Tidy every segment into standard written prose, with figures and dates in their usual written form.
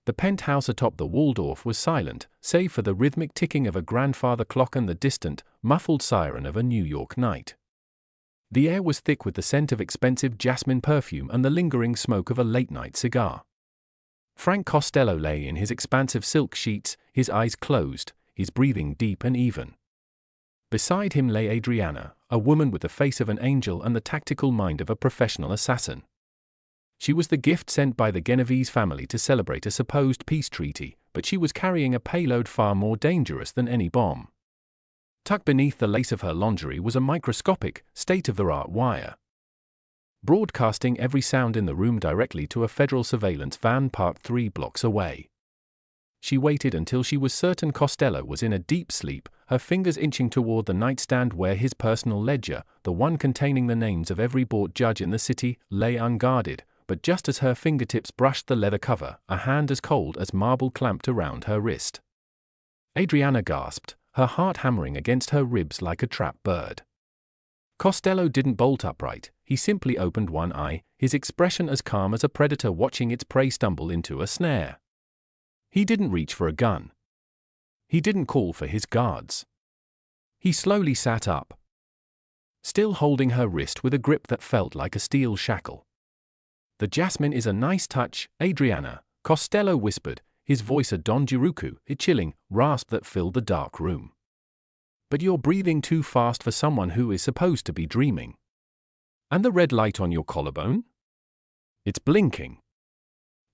The penthouse atop the Waldorf was silent, save for the rhythmic ticking of a grandfather clock and the distant, muffled siren of a New York night. The air was thick with the scent of expensive jasmine perfume and the lingering smoke of a late-night cigar. Frank Costello lay in his expansive silk sheets, his eyes closed, his breathing deep and even. Beside him lay Adriana, a woman with the face of an angel and the tactical mind of a professional assassin. She was the gift sent by the Genovese family to celebrate a supposed peace treaty, but she was carrying a payload far more dangerous than any bomb. Tucked beneath the lace of her lingerie was a microscopic, state-of-the-art wire, broadcasting every sound in the room directly to a federal surveillance van parked 3 blocks away. She waited until she was certain Costello was in a deep sleep, her fingers inching toward the nightstand where his personal ledger, the one containing the names of every bought judge in the city, lay unguarded, but just as her fingertips brushed the leather cover, a hand as cold as marble clamped around her wrist. Adriana gasped, her heart hammering against her ribs like a trapped bird. Costello didn't bolt upright, he simply opened one eye, his expression as calm as a predator watching its prey stumble into a snare. He didn't reach for a gun. He didn't call for his guards. He slowly sat up, still holding her wrist with a grip that felt like a steel shackle. "The jasmine is a nice touch, Adriana," Costello whispered, his voice a Don Girouku, a chilling rasp that filled the dark room. "But you're breathing too fast for someone who is supposed to be dreaming. And the red light on your collarbone? It's blinking.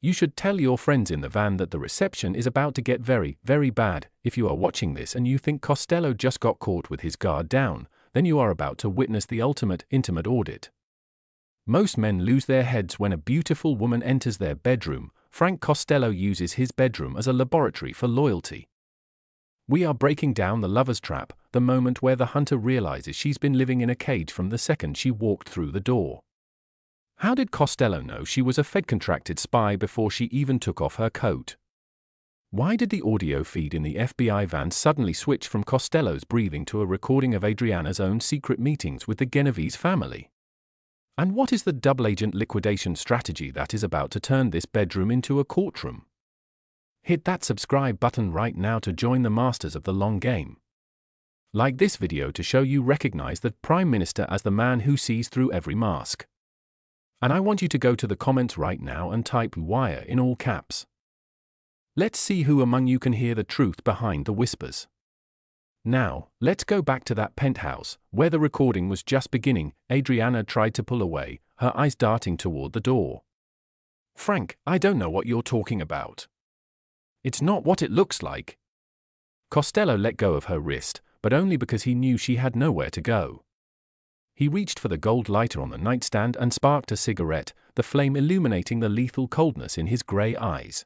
You should tell your friends in the van that the reception is about to get very, very bad. If you are watching this and you think Costello just got caught with his guard down, then you are about to witness the ultimate intimate audit. Most men lose their heads when a beautiful woman enters their bedroom. Frank Costello uses his bedroom as a laboratory for loyalty. We are breaking down the lover's trap, the moment where the hunter realizes she's been living in a cage from the second she walked through the door. How did Costello know she was a Fed-contracted spy before she even took off her coat? Why did the audio feed in the FBI van suddenly switch from Costello's breathing to a recording of Adriana's own secret meetings with the Genovese family? And what is the double-agent liquidation strategy that is about to turn this bedroom into a courtroom? Hit that subscribe button right now to join the masters of the long game. Like this video to show you recognize the Prime Minister as the man who sees through every mask. And I want you to go to the comments right now and type "wire" in all caps. Let's see who among you can hear the truth behind the whispers. Now, let's go back to that penthouse, where the recording was just beginning. Adriana tried to pull away, her eyes darting toward the door. "Frank, I don't know what you're talking about. It's not what it looks like." Costello let go of her wrist, but only because he knew she had nowhere to go. He reached for the gold lighter on the nightstand and sparked a cigarette, the flame illuminating the lethal coldness in his gray eyes.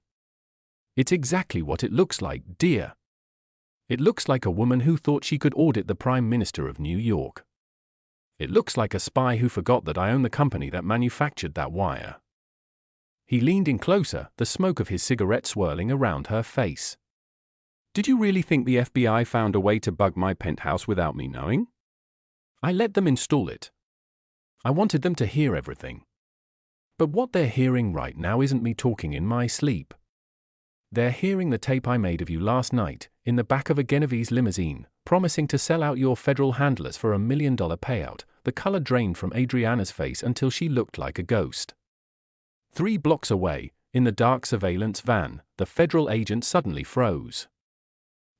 "It's exactly what it looks like, dear. It looks like a woman who thought she could audit the Prime Minister of New York. It looks like a spy who forgot that I own the company that manufactured that wire." He leaned in closer, the smoke of his cigarette swirling around her face. "Did you really think the FBI found a way to bug my penthouse without me knowing? I let them install it. I wanted them to hear everything. But what they're hearing right now isn't me talking in my sleep. They're hearing the tape I made of you last night, in the back of a Genovese limousine, promising to sell out your federal handlers for $1 million payout." The color drained from Adriana's face until she looked like a ghost. 3 blocks away, in the dark surveillance van, the federal agent suddenly froze.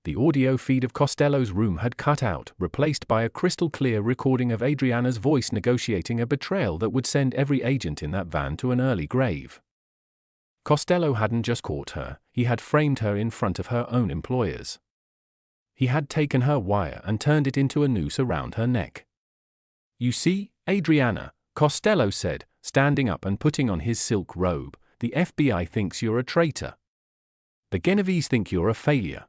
The audio feed of Costello's room had cut out, replaced by a crystal-clear recording of Adriana's voice negotiating a betrayal that would send every agent in that van to an early grave. Costello hadn't just caught her, he had framed her in front of her own employers. He had taken her wire and turned it into a noose around her neck. "You see, Adriana," Costello said, standing up and putting on his silk robe, "the FBI thinks you're a traitor. The Genovese think you're a failure.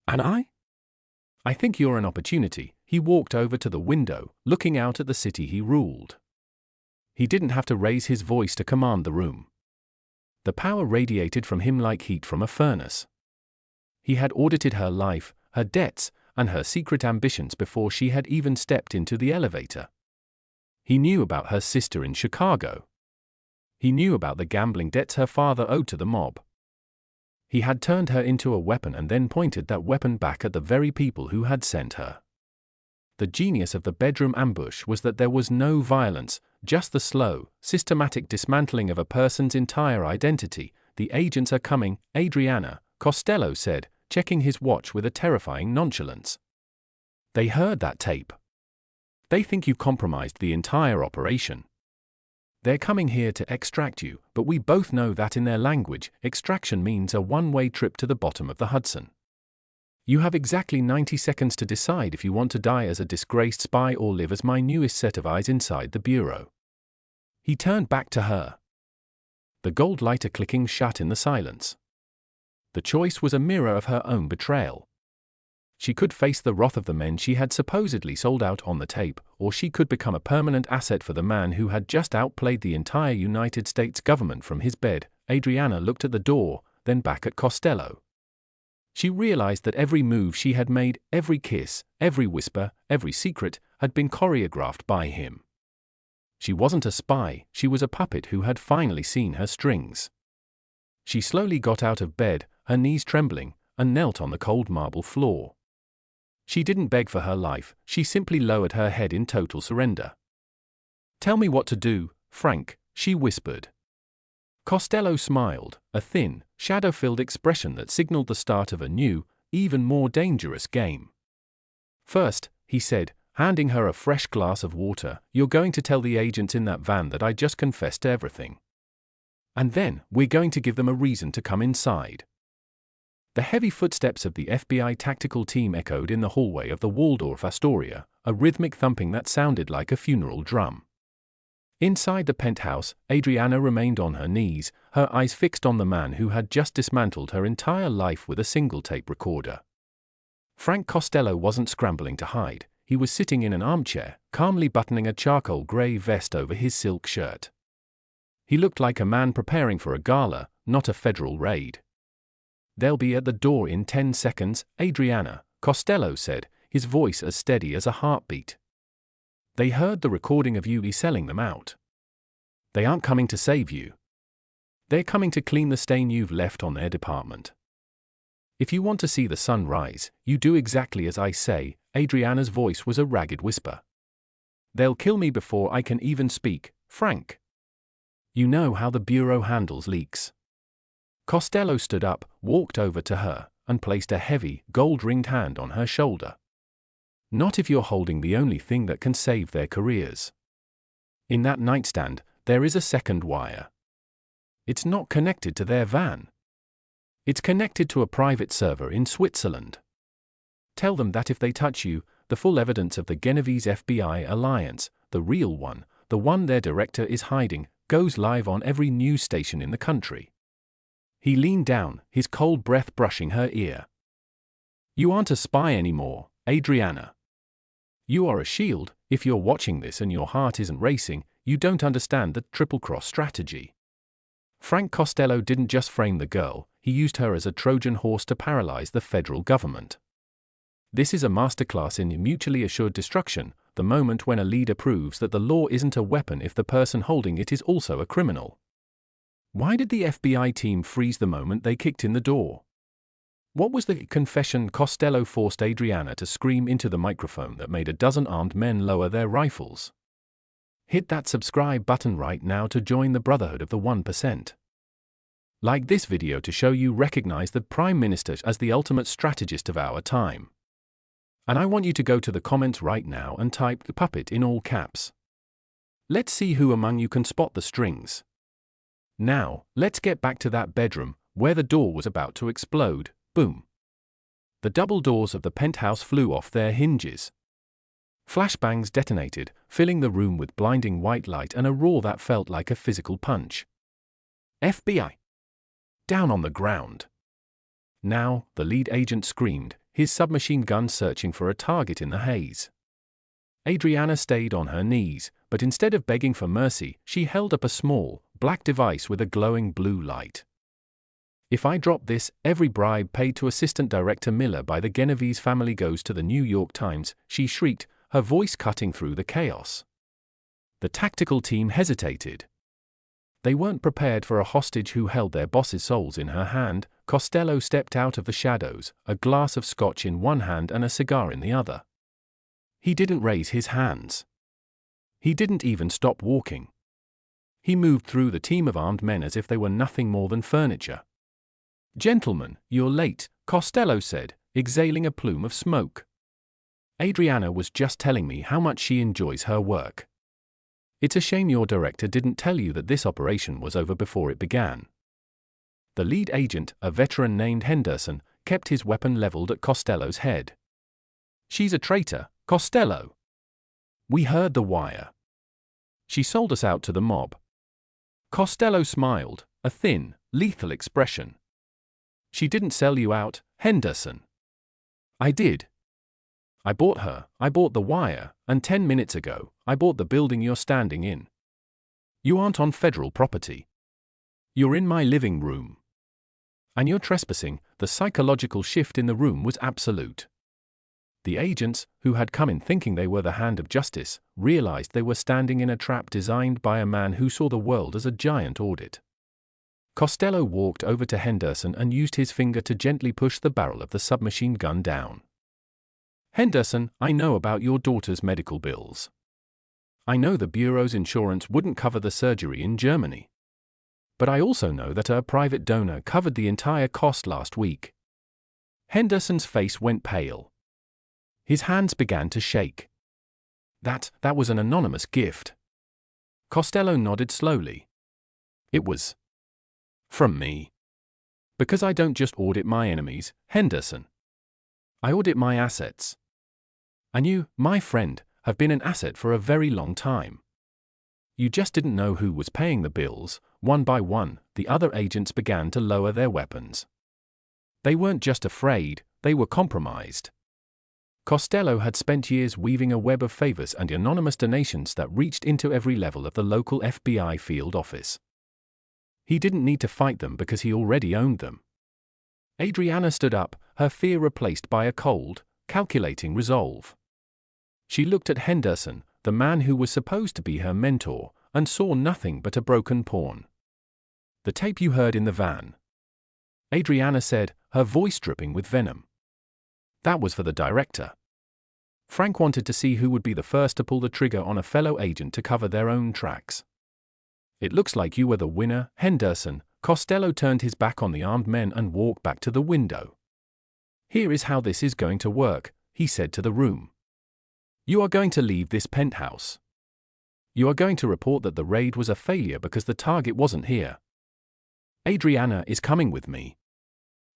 And I think you're an opportunity." He walked over to the window, looking out at the city he ruled. He didn't have to raise his voice to command the room. The power radiated from him like heat from a furnace. He had audited her life, her debts, and her secret ambitions before she had even stepped into the elevator. He knew about her sister in Chicago. He knew about the gambling debts her father owed to the mob. He had turned her into a weapon and then pointed that weapon back at the very people who had sent her. The genius of the bedroom ambush was that there was no violence, just the slow, systematic dismantling of a person's entire identity. "The agents are coming, Adriana," Costello said, checking his watch with a terrifying nonchalance. "They heard that tape. They think you compromised the entire operation. They're coming here to extract you, but we both know that in their language, extraction means a one-way trip to the bottom of the Hudson. You have exactly 90 seconds to decide if you want to die as a disgraced spy or live as my newest set of eyes inside the bureau." He turned back to her. The gold lighter clicking shut in the silence. The choice was a mirror of her own betrayal. She could face the wrath of the men she had supposedly sold out on the tape, or she could become a permanent asset for the man who had just outplayed the entire United States government from his bed. Adriana looked at the door, then back at Costello. She realized that every move she had made, every kiss, every whisper, every secret, had been choreographed by him. She wasn't a spy, she was a puppet who had finally seen her strings. She slowly got out of bed, her knees trembling, and knelt on the cold marble floor. She didn't beg for her life, she simply lowered her head in total surrender. "Tell me what to do, Frank," she whispered. Costello smiled, a thin, shadow-filled expression that signaled the start of a new, even more dangerous game. "First," he said, handing her a fresh glass of water, "you're going to tell the agents in that van that I just confessed to everything. And then, we're going to give them a reason to come inside." The heavy footsteps of the FBI tactical team echoed in the hallway of the Waldorf Astoria, a rhythmic thumping that sounded like a funeral drum. Inside the penthouse, Adriana remained on her knees, her eyes fixed on the man who had just dismantled her entire life with a single tape recorder. Frank Costello wasn't scrambling to hide, he was sitting in an armchair, calmly buttoning a charcoal gray vest over his silk shirt. He looked like a man preparing for a gala, not a federal raid. "They'll be at the door in 10 seconds, Adriana," Costello said, his voice as steady as a heartbeat. "They heard the recording of you selling them out. They aren't coming to save you. They're coming to clean the stain you've left on their department. If you want to see the sun rise, you do exactly as I say." Adriana's voice was a ragged whisper. "They'll kill me before I can even speak, Frank. You know how the Bureau handles leaks." Costello stood up, walked over to her, and placed a heavy, gold-ringed hand on her shoulder. "Not if you're holding the only thing that can save their careers. In that nightstand, there is a second wire. It's not connected to their van. It's connected to a private server in Switzerland. Tell them that if they touch you, the full evidence of the Genovese FBI alliance, the real one, the one their director is hiding, goes live on every news station in the country." He leaned down, his cold breath brushing her ear. "You aren't a spy anymore, Adriana. You are a shield. If you're watching this and your heart isn't racing, you don't understand the triple-cross strategy." Frank Costello didn't just frame the girl, he used her as a Trojan horse to paralyze the federal government. This is a masterclass in mutually assured destruction, the moment when a leader proves that the law isn't a weapon if the person holding it is also a criminal. Why did the FBI team freeze the moment they kicked in the door? What was the confession Costello forced Adriana to scream into the microphone that made a dozen armed men lower their rifles? Hit that subscribe button right now to join the Brotherhood of the 1%. Like this video to show you recognize the Prime Minister as the ultimate strategist of our time. And I want you to go to the comments right now and type "the puppet" in all caps. Let's see who among you can spot the strings. Now, let's get back to that bedroom, where the door was about to explode. Boom. The double doors of the penthouse flew off their hinges. Flashbangs detonated, filling the room with blinding white light and a roar that felt like a physical punch. "FBI! Down on the ground!" Now, the lead agent screamed, his submachine gun searching for a target in the haze. Adriana stayed on her knees, but instead of begging for mercy, she held up a small, black device with a glowing blue light. "If I drop this, every bribe paid to Assistant Director Miller by the Genovese family goes to the New York Times," she shrieked, her voice cutting through the chaos. The tactical team hesitated. They weren't prepared for a hostage who held their boss's souls in her hand. Costello stepped out of the shadows, a glass of scotch in one hand and a cigar in the other. He didn't raise his hands. He didn't even stop walking. He moved through the team of armed men as if they were nothing more than furniture. "Gentlemen, you're late," Costello said, exhaling a plume of smoke. "Adriana was just telling me how much she enjoys her work. It's a shame your director didn't tell you that this operation was over before it began." The lead agent, a veteran named Henderson, kept his weapon leveled at Costello's head. "She's a traitor, Costello. We heard the wire. She sold us out to the mob." Costello smiled, a thin, lethal expression. "She didn't sell you out, Henderson." "I did. I bought her, I bought the wire, and 10 minutes ago, I bought the building you're standing in. You aren't on federal property. You're in my living room. And you're trespassing." The psychological shift in the room was absolute. The agents, who had come in thinking they were the hand of justice, realized they were standing in a trap designed by a man who saw the world as a giant audit. Costello walked over to Henderson and used his finger to gently push the barrel of the submachine gun down. "Henderson, I know about your daughter's medical bills. I know the Bureau's insurance wouldn't cover the surgery in Germany. But I also know that a private donor covered the entire cost last week." Henderson's face went pale. His hands began to shake. That was an anonymous gift." Costello nodded slowly. "It was from me. Because I don't just audit my enemies, Henderson. I audit my assets. And you, my friend, have been an asset for a very long time. You just didn't know who was paying the bills." One by one, the other agents began to lower their weapons. They weren't just afraid, they were compromised. Costello had spent years weaving a web of favors and anonymous donations that reached into every level of the local FBI field office. He didn't need to fight them because he already owned them. Adriana stood up, her fear replaced by a cold, calculating resolve. She looked at Henderson, the man who was supposed to be her mentor, and saw nothing but a broken pawn. "The tape you heard in the van," Adriana said, her voice dripping with venom. "That was for the director. Frank wanted to see who would be the first to pull the trigger on a fellow agent to cover their own tracks. It looks like you were the winner, Henderson." Costello turned his back on the armed men and walked back to the window. "Here is how this is going to work," he said to the room. "You are going to leave this penthouse. You are going to report that the raid was a failure because the target wasn't here. Adriana is coming with me.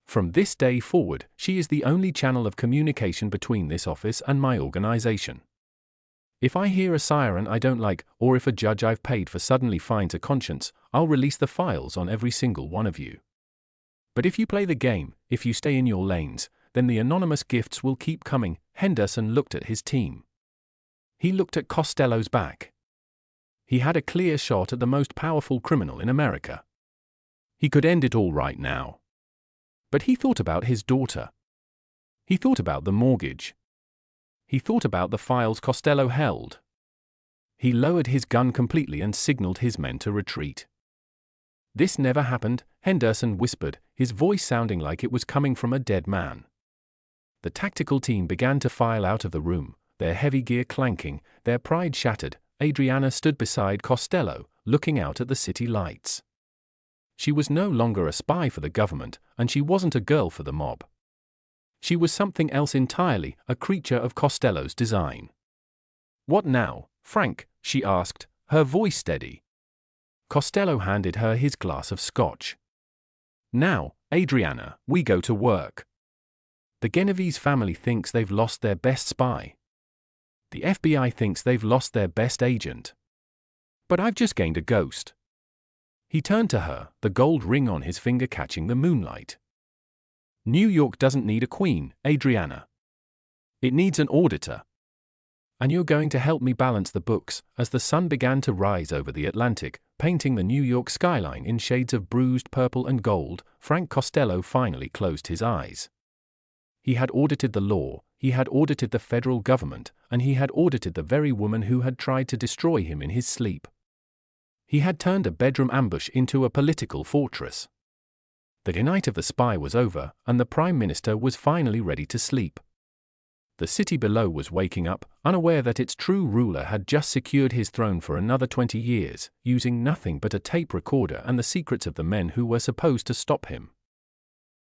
From this day forward, she is the only channel of communication between this office and my organization. If I hear a siren I don't like, or if a judge I've paid for suddenly finds a conscience, I'll release the files on every single one of you. But if you play the game, if you stay in your lanes, then the anonymous gifts will keep coming." Henderson looked at his team. He looked at Costello's back. He had a clear shot at the most powerful criminal in America. He could end it all right now. But he thought about his daughter. He thought about the mortgage. He thought about the files Costello held. He lowered his gun completely and signaled his men to retreat. "This never happened," Henderson whispered, his voice sounding like it was coming from a dead man. The tactical team began to file out of the room, their heavy gear clanking, their pride shattered. Adriana stood beside Costello, looking out at the city lights. She was no longer a spy for the government, and she wasn't a girl for the mob. She was something else entirely, a creature of Costello's design. "What now, Frank?" she asked, her voice steady. Costello handed her his glass of scotch. "Now, Adriana, we go to work. The Genovese family thinks they've lost their best spy. The FBI thinks they've lost their best agent. But I've just gained a ghost." He turned to her, the gold ring on his finger catching the moonlight. "New York doesn't need a queen, Adriana. It needs an auditor. And you're going to help me balance the books." As the sun began to rise over the Atlantic, painting the New York skyline in shades of bruised purple and gold, Frank Costello finally closed his eyes. He had audited the law, he had audited the federal government, and he had audited the very woman who had tried to destroy him in his sleep. He had turned a bedroom ambush into a political fortress. The night of the spy was over, and the Prime Minister was finally ready to sleep. The city below was waking up, unaware that its true ruler had just secured his throne for another 20 years, using nothing but a tape recorder and the secrets of the men who were supposed to stop him.